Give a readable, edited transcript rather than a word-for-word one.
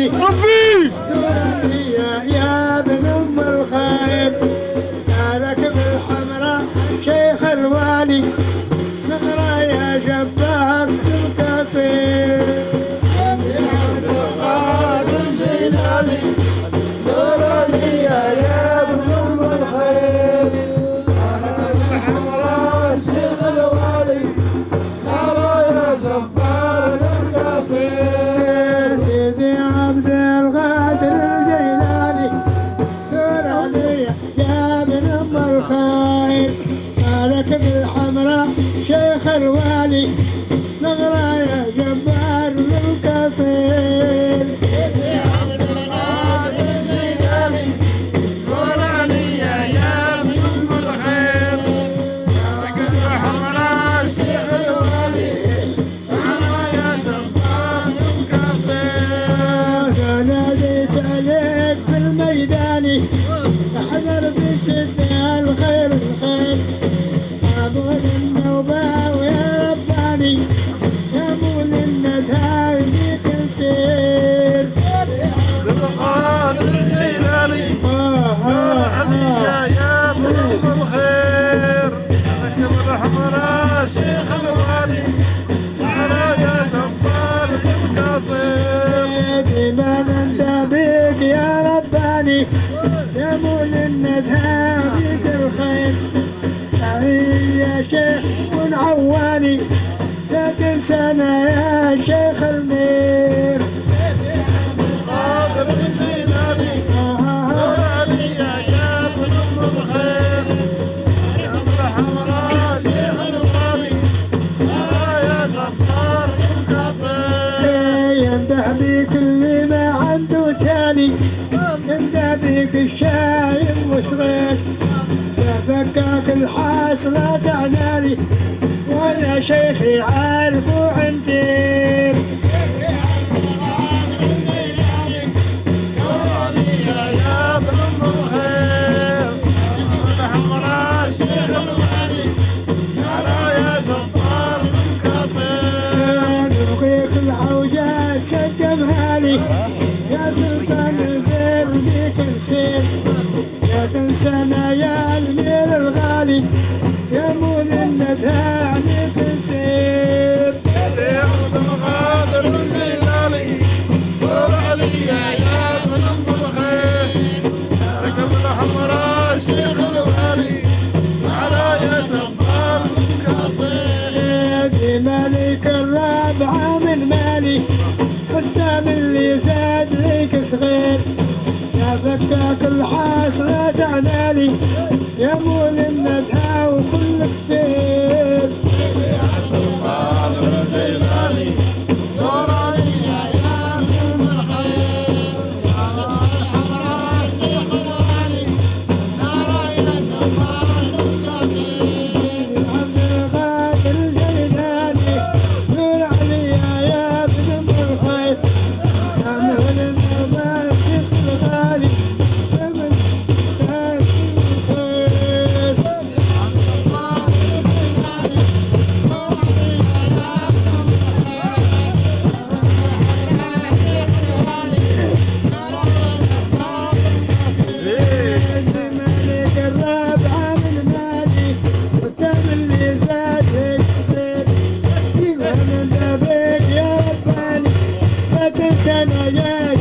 الجيلاني ربي يا ابن ام الخير يا راكب الحمراء شيخ الوالي نقرا يا جبار القصير يا عبد القادر الجيلاني نوراني يا ابن ام الخير يا راكب الحمراء شيخ الوالي نقرا يا جبار القصير سيدي عبد القادر الجيلاني نوراني يا ابن ام الخير يا راكب الحمراء شيخ الوالي نغرى يا جبار القصير سيدي عبد القادر الجيلاني نوراني يا ابن ام الخير يا راكب الحمراء شيخ الوالي نغرى يا جبار القصير ناديت عليك في الميدان احذر بشدة الخير الخير أبون النوبة ويا رباني يا مول الندى بيك نسير بالقادر الجيلاني يا ابن ام الخير راكب الحمراء شيخ الوالي على يا جبار القصير ديما نندى بيك يا رباني يا مول الندى بيك الخير يا شيخ ونعواني لا تنسانا يا شيخ المير القادر الجيلاني نوراني يا ابن ام الخير يا ابن الحمراء شيخ الوالي على يا جبار القصير ينده بيك اللي ما عنده تالي ينده بيك الشايب وصغير يا فكاك الحاصلة تعنالي وانا شيخي عارف وعنتير يا ابن ام الخير الحمراء شيخ الوالي على يا جبار القصير نبغيك العوجات سقمها لي يا سلطان البير بيك نسير يا تنسانا يا المير الغالي يا مول الندى عليك نسير يا عبد القادر الجيلاني نوراني يا ابن ام الخير راكب الحمراء شيخ الوالي على يا جبار القصير دي مالك الرابعة من مالي حتى من اللي زاد ليك صغير يا فكاك الحاصلة تعنالي يا مول الندى وكل كثير يا عبد القادر الجيلاني نوراني يا ابن ام الخير راكب الحمراء شيخ الوالي على يا جبار القصير عبد القادر الجيلاني نور علي يا ابن ام الخير يا مول النبات الغالي يا من تاج الخير مالك الرابعة من مالي والتام اللي زاد هيك خير ديما من بابك يا رباني لا تنسانا يا